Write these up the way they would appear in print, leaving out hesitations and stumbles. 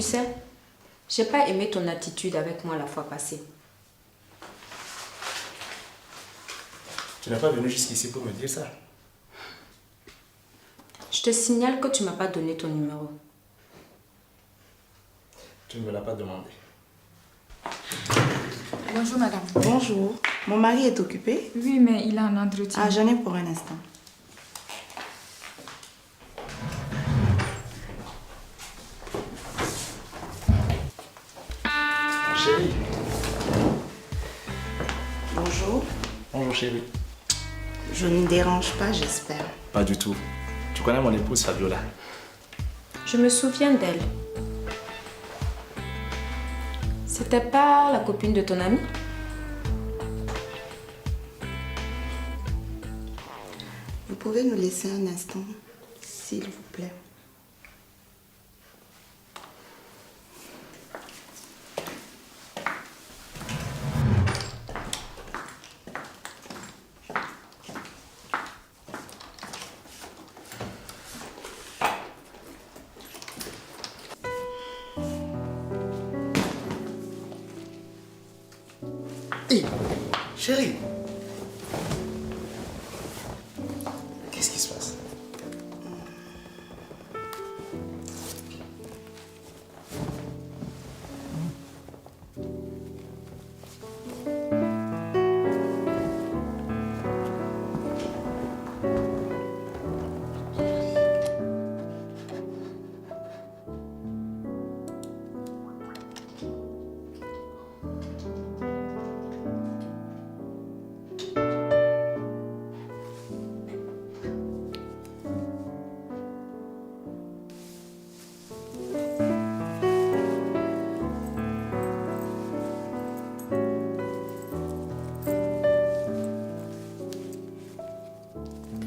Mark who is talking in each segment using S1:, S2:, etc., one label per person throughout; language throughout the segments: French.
S1: sais, j'ai pas aimé ton attitude avec moi la fois passée.
S2: Tu n'es pas venu jusqu'ici pour me dire ça?
S1: Je te signale que tu m'as pas donné ton numéro.
S2: Tu ne me l'as pas demandé.
S3: Bonjour madame.
S4: Bonjour. Mon mari est occupé?
S3: Oui, mais il a un entretien.
S4: Ah, j'en ai pour un instant.
S2: Chérie.
S4: Bonjour.
S2: Bonjour chérie.
S4: Je ne dérange pas, j'espère.
S2: Pas du tout. Tu connais mon épouse Fabiola?
S1: Je me souviens d'elle. C'était pas la copine de ton ami?
S4: Vous pouvez nous laisser un instant, s'il vous plaît.
S2: Hé, chérie. Qu'est-ce qui se passe?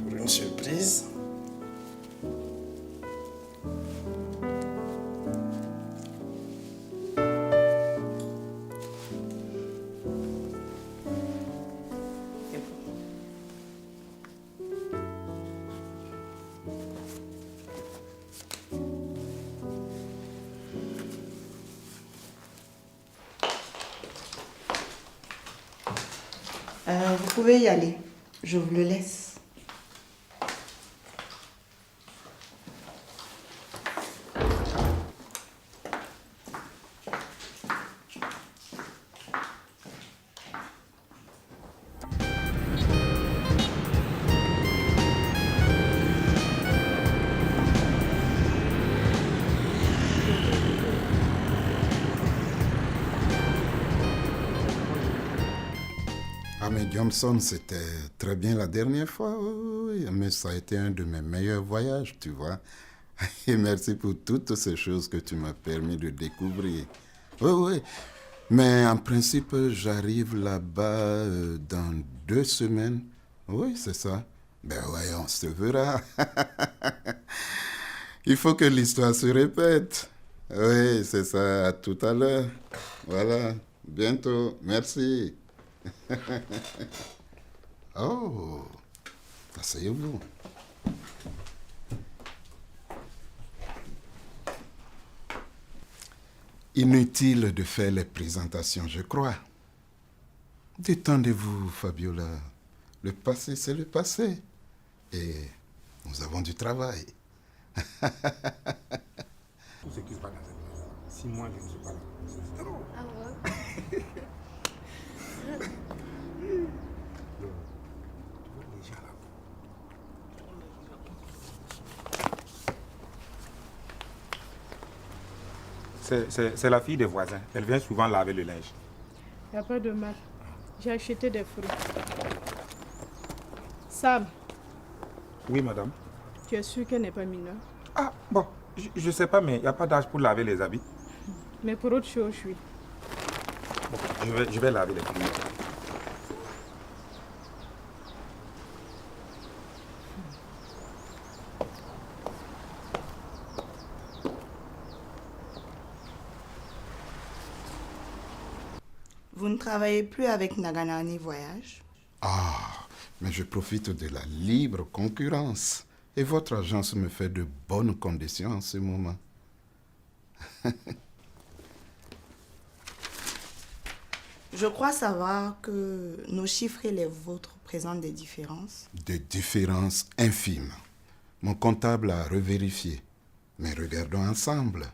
S2: Pour une surprise.
S4: Vous pouvez y aller. Je vous le laisse.
S5: Ah mais Johnson, c'était très bien la dernière fois, oui, mais ça a été un de mes meilleurs voyages, tu vois. Et merci pour toutes ces choses que tu m'as permis de découvrir. Oui, oui, mais en principe, j'arrive là-bas dans 2 semaines. Oui, c'est ça. Ben ouais, on se verra. Il faut que l'histoire se répète. Oui, c'est ça, à tout à l'heure. Voilà, bientôt, merci. Oh, asseyez-vous. Inutile de faire les présentations, je crois. Détendez-vous, Fabiola. Le passé, c'est le passé. Et nous avons du travail.
S6: Tout ce qui se passe dans cette maison, si moi je ne suis pas là, c'est zéro.
S7: Ah ouais.
S6: Tu vois les gens là. C'est la fille des voisins. Elle vient souvent laver le linge.
S7: Il n'y a pas de mal. J'ai acheté des fruits. Sam,
S6: Oui, madame.
S7: tu es sûr qu'elle n'est pas mineure?
S6: Ah, bon, je sais pas, mais il n'y a pas d'âge pour laver les habits.
S7: Mais pour autre chose, oui.
S6: Bon, je vais laver les fruits.
S4: Vous ne travaillez plus avec Naganani Voyage?
S5: Ah, mais je profite de la libre concurrence. Et votre agence me fait de bonnes conditions en ce moment.
S4: Je crois savoir que nos chiffres et les vôtres présentent des différences.
S5: Des différences infimes. Mon comptable a revérifié. Mais regardons ensemble.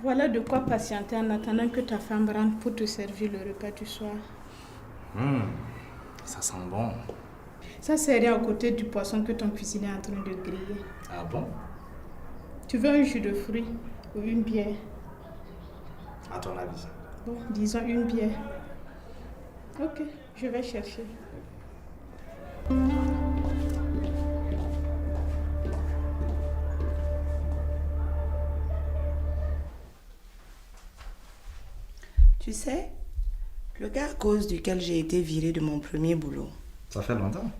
S7: Voilà de quoi patienter en attendant que ta femme rentre pour te servir le repas du soir.
S2: Ça sent bon.
S7: Ça, c'est rien à côté du poisson que ton cuisinier est en train de griller.
S2: Ah bon?
S7: Tu veux un jus de fruits ou une bière?
S2: À ton avis?
S7: Bon, disons une bière. Ok, je vais chercher.
S4: Tu sais, le gars à cause duquel j'ai été virée de mon premier boulot,
S8: Ça fait longtemps.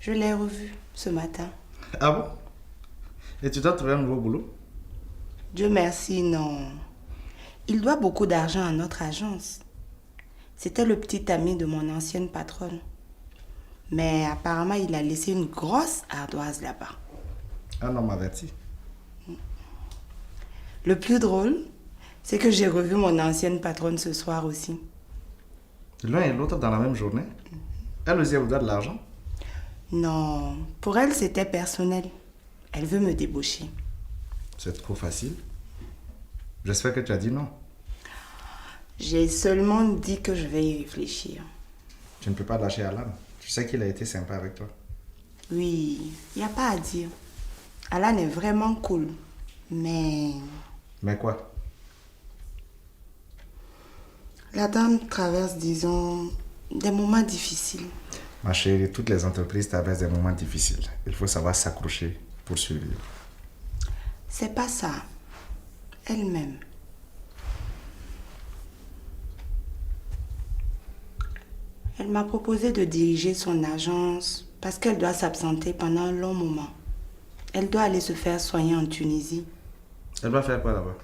S4: je l'ai revu ce matin.
S8: Ah bon? Et tu dois trouver un nouveau boulot?
S4: Dieu merci, non. Il doit beaucoup d'argent à notre agence. C'était le petit ami de mon ancienne patronne. Mais apparemment, il a laissé une grosse ardoise là-bas.
S8: Un homme averti.
S4: Le plus drôle, c'est que j'ai revu mon ancienne patronne ce soir aussi.
S8: L'un et l'autre dans la même journée? Elle aussi, elle vous doit de l'argent?
S4: Non, pour elle, c'était personnel. Elle veut me débaucher.
S8: C'est trop facile. J'espère que tu as dit non.
S4: J'ai seulement dit que je vais y réfléchir.
S8: Tu ne peux pas lâcher Alan. Tu sais qu'il a été sympa avec toi.
S4: Oui, il n'y a pas à dire. Alan est vraiment cool. Mais
S8: Mais quoi?
S4: la dame traverse, disons, des moments difficiles.
S8: Ma chérie, toutes les entreprises traversent des moments difficiles. Il faut savoir s'accrocher pour survivre.
S4: C'est pas ça. Elle-même. Elle m'a proposé de diriger son agence parce qu'elle doit s'absenter pendant un long moment. Elle doit aller se faire soigner en Tunisie.
S8: Elle va faire quoi là-bas?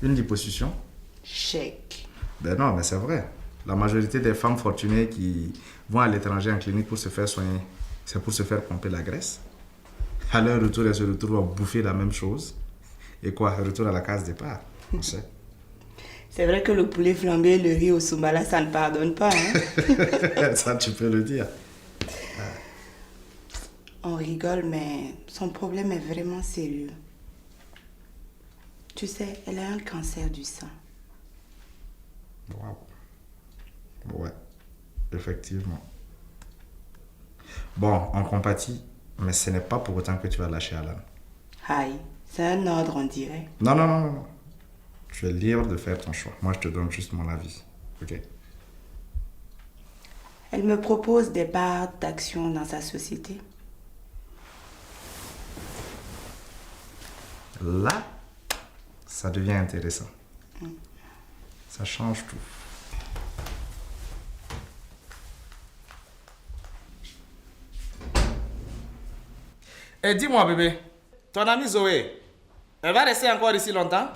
S8: Une liposuction?
S4: Chèque.
S8: Ben non, mais c'est vrai. La majorité des femmes fortunées qui vont à l'étranger en clinique pour se faire soigner, c'est pour se faire pomper la graisse. À leur retour, elles se retrouvent à bouffer la même chose. Et quoi? Retour à la case départ. On sait.
S4: C'est vrai que le poulet flambé et le riz au Soumala, ça ne pardonne pas, hein?
S8: Ça, tu peux le dire.
S4: On rigole, mais son problème est vraiment sérieux. Tu sais, elle a un cancer du sein.
S8: Wow. Ouais, effectivement. Bon, on compatit, mais ce n'est pas pour autant que tu vas lâcher Alan.
S4: Aïe, c'est un ordre, on dirait.
S8: Non, non, non, non, non. Tu es libre de faire ton choix. Moi, je te donne juste mon avis. Ok?
S4: Elle me propose des parts d'action dans sa société.
S8: Là, ça devient intéressant. Ça change tout.
S9: Et dis-moi, bébé, ton amie Zoé, elle va rester encore ici longtemps?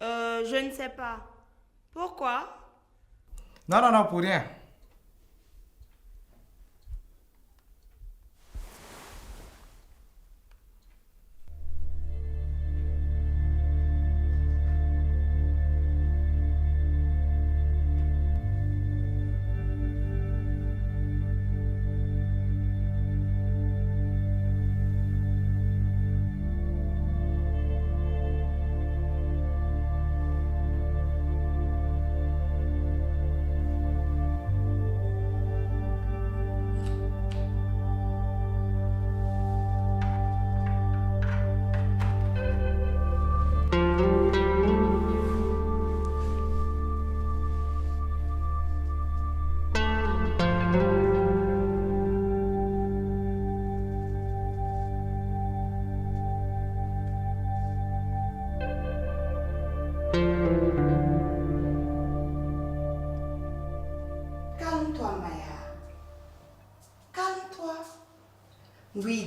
S4: Je ne sais pas. Pourquoi?
S9: Non, non, non, pour rien.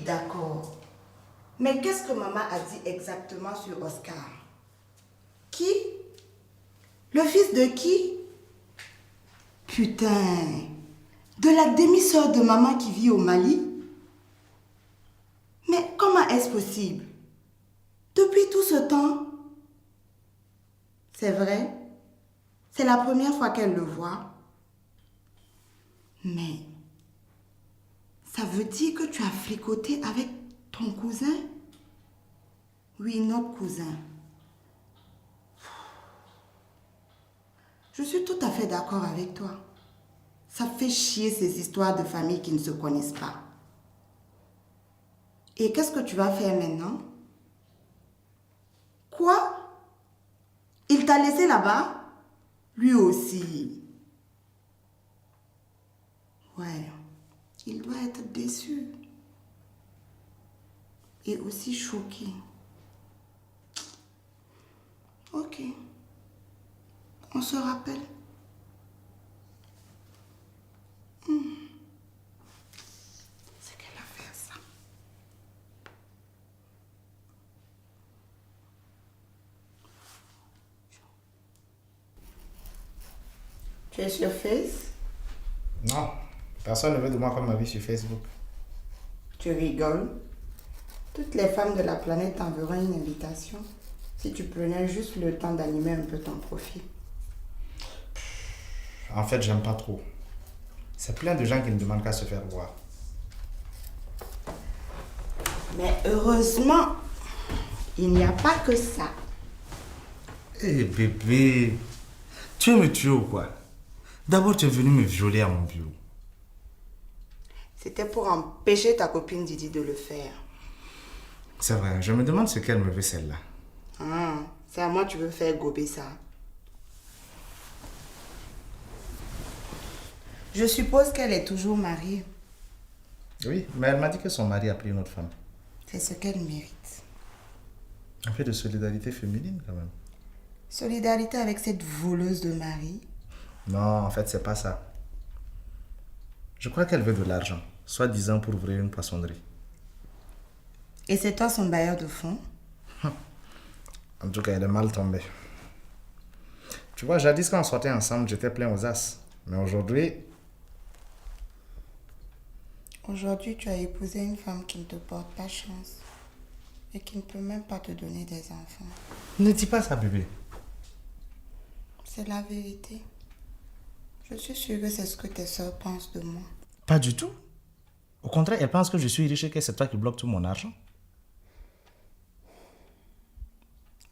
S4: d'accord. Mais qu'est-ce que maman a dit exactement sur Oscar? Qui? Le fils de qui? Putain, de la demi-sœur de maman qui vit au Mali? Mais comment est-ce possible? Depuis tout ce temps? C'est vrai? C'est la première fois qu'elle le voit. Mais ça veut dire que tu as fricoté avec ton cousin? Oui, notre cousin. Je suis tout à fait d'accord avec toi. Ça fait chier ces histoires de famille qui ne se connaissent pas. Et qu'est-ce que tu vas faire maintenant? Quoi? Il t'a laissé là-bas? Lui aussi. Ouais, il doit être déçu. Et aussi choqué. Ok. On se rappelle. C'est quelle affaire ça? Tu es sur Face?
S8: Non, personne ne veut de moi comme ma vie sur Facebook.
S4: Tu rigoles? Toutes les femmes de la planète t'enverront une invitation si tu prenais juste le temps d'animer un peu ton profil.
S8: En fait, j'aime pas trop. C'est plein de gens qui ne demandent qu'à se faire voir.
S4: Mais heureusement, il n'y a pas que ça.
S8: Eh bébé, tu veux me tuer ou quoi? D'abord, tu es venu me violer à mon bureau.
S4: C'était pour empêcher ta copine Didi de le faire.
S8: C'est vrai, je me demande ce qu'elle me veut celle-là.
S4: Ah, c'est à moi que tu veux faire gober ça. Je suppose qu'elle est toujours mariée.
S8: Oui, mais elle m'a dit que son mari a pris une autre femme.
S4: C'est ce qu'elle mérite.
S8: Un peu de solidarité féminine quand même.
S4: Solidarité avec cette voleuse de mari.
S8: Non, en fait, c'est pas ça. Je crois qu'elle veut de l'argent, soi-disant pour ouvrir une poissonnerie.
S4: Et c'est toi son bailleur de fonds?
S8: En tout cas, elle est mal tombée. Tu vois, jadis quand on sortait ensemble, j'étais plein aux as. Mais aujourd'hui...
S4: Aujourd'hui, tu as épousé une femme qui ne te porte pas chance. Et qui ne peut même pas te donner des enfants.
S8: Ne dis pas ça, bébé.
S4: C'est la vérité. Je suis sûre que c'est ce que tes soeurs pensent de moi.
S8: Pas du tout. Au contraire, elle pense que je suis riche et que c'est toi qui bloques tout mon argent.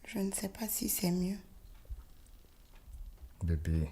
S4: Je ne sais pas si c'est mieux.
S8: Bébé.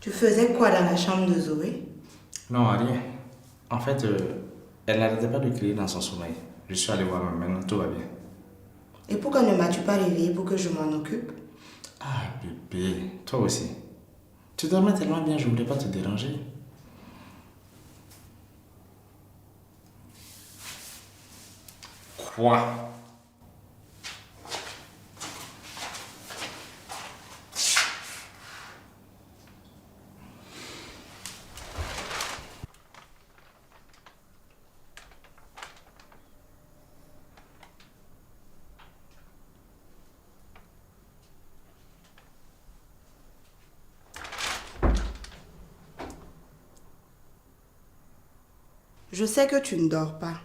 S4: Tu faisais quoi dans la chambre de Zoé?
S8: Non, rien. En fait, elle n'arrêtait pas de crier dans son sommeil. Je suis allé voir, mais maintenant tout va bien.
S4: Et pourquoi ne m'as-tu pas réveillée pour que je m'en occupe?
S8: Ah, bébé, toi aussi. Tu dormais tellement bien, je voulais pas te déranger. Quoi?
S4: Je sais que tu ne dors pas.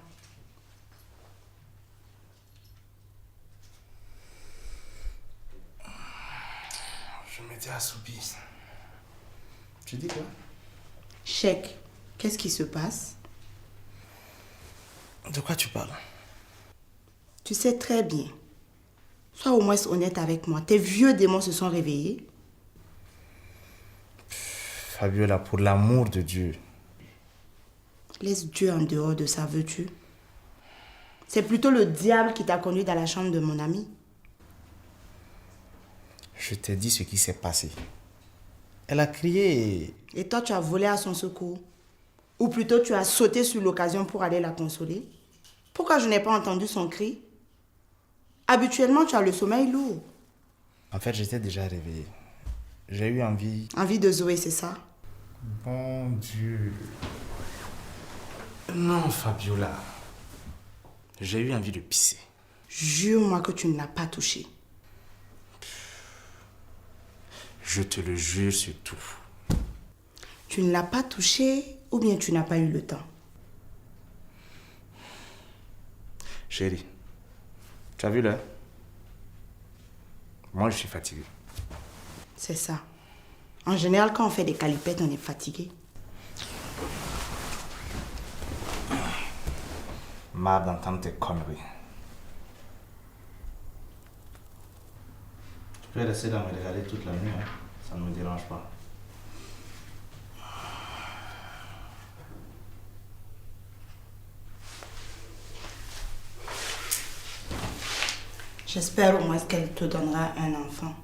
S9: Je m'étais assoupi. Tu dis quoi?
S4: Chèque, qu'est-ce qui se passe?
S9: De quoi tu parles?
S4: Tu sais très bien. Sois au moins honnête avec moi. Tes vieux démons se sont réveillés.
S9: Fabiola, pour l'amour de Dieu.
S4: Laisse Dieu en dehors de ça, veux-tu? C'est plutôt le diable qui t'a conduit dans la chambre de mon ami.
S9: Je t'ai dit ce qui s'est passé. Elle a crié
S4: Et toi, tu as volé à son secours. Ou plutôt, tu as sauté sur l'occasion pour aller la consoler. Pourquoi je n'ai pas entendu son cri? Habituellement, tu as le sommeil lourd.
S9: En fait, j'étais déjà réveillé. J'ai eu envie...
S4: Envie de Zoé, c'est ça?
S9: Bon Dieu. Non, Fabiola. J'ai eu envie de pisser.
S4: Jure-moi que tu ne l'as pas touché.
S9: Je te le jure sur tout.
S4: Tu ne l'as pas touché ou bien tu n'as pas eu le temps?
S9: Chérie, tu as vu l'heure? Moi, je suis fatigué.
S4: C'est ça. En général, quand on fait des calipettes, on est fatigué.
S9: Marre d'entendre tes conneries.
S8: Tu peux rester dans me regarder toute la nuit, hein? Ça ne me dérange pas.
S4: J'espère au moins qu'elle te donnera un enfant.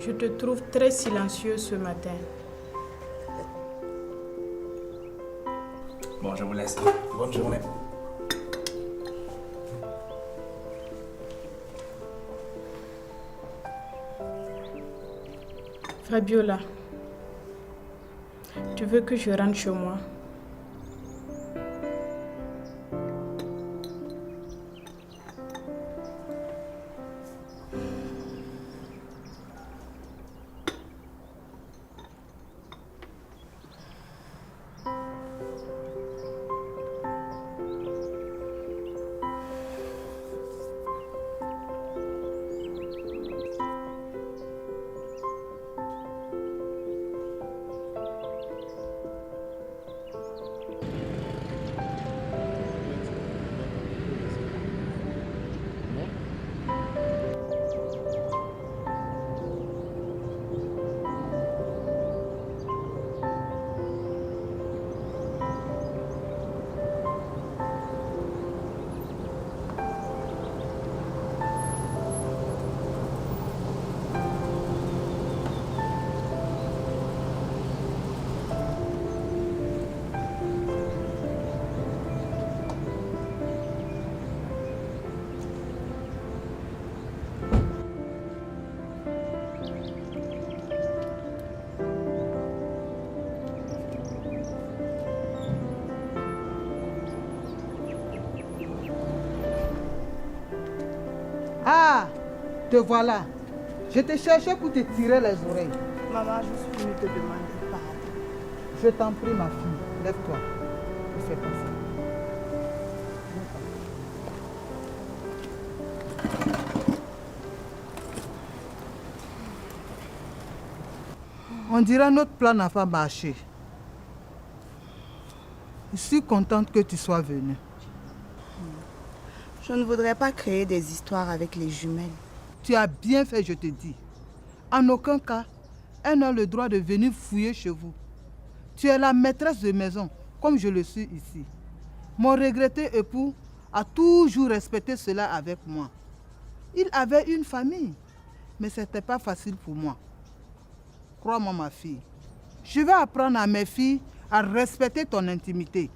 S7: Je te trouve très silencieux ce matin.
S9: Bon, je vous laisse. Bonne journée.
S7: Fabiola, tu veux que je rentre chez moi?
S10: Ah, te voilà. Je te cherchais pour te tirer les oreilles.
S4: Maman, je suis venue te demander pardon.
S10: Je t'en prie, ma fille. Lève-toi. Ne fais pas ça. On dirait notre plan n'a pas marché. Je suis contente que tu sois venue.
S4: Je ne voudrais pas créer des histoires avec les jumelles.
S10: Tu as bien fait, je te dis. En aucun cas, elles n'ont le droit de venir fouiller chez vous. Tu es la maîtresse de maison, comme je le suis ici. Mon regretté époux a toujours respecté cela avec moi. Il avait une famille, mais ce n'était pas facile pour moi. Crois-moi, ma fille. Je vais apprendre à mes filles à respecter ton intimité.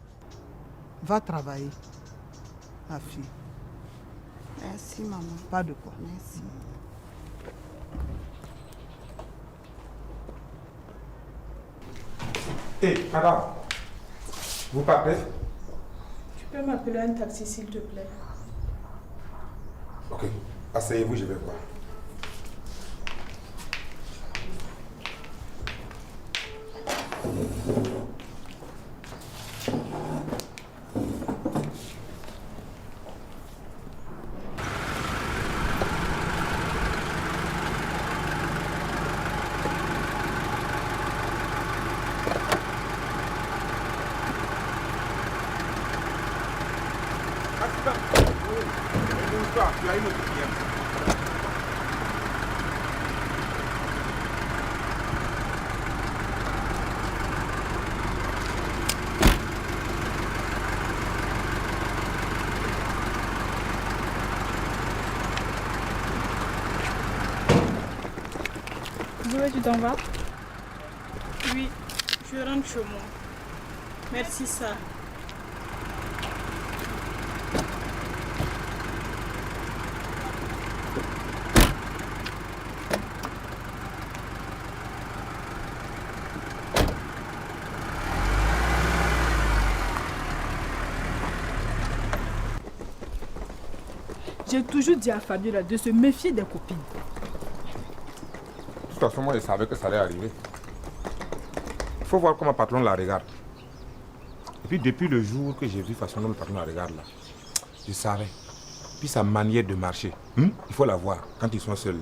S10: Va travailler, ma fille.
S4: Merci, maman.
S10: Pas de quoi.
S4: Merci.
S6: Hé, madame, vous partez?
S7: Tu peux m'appeler un taxi, s'il te plaît?
S6: Ok, asseyez-vous, je vais voir. Tu as une autre cliente.
S7: Zoé, tu t'en vas? Oui, je rentre chez moi. Merci, ça.
S11: J'ai toujours dit à Fabiola de se méfier des copines.
S6: De toute façon, moi, je savais que ça allait arriver. Il faut voir comment le patron la regarde. Et puis, depuis le jour que j'ai vu façon dont le patron la regarde là, je savais. Puis sa manière de marcher, il faut la voir quand ils sont seuls.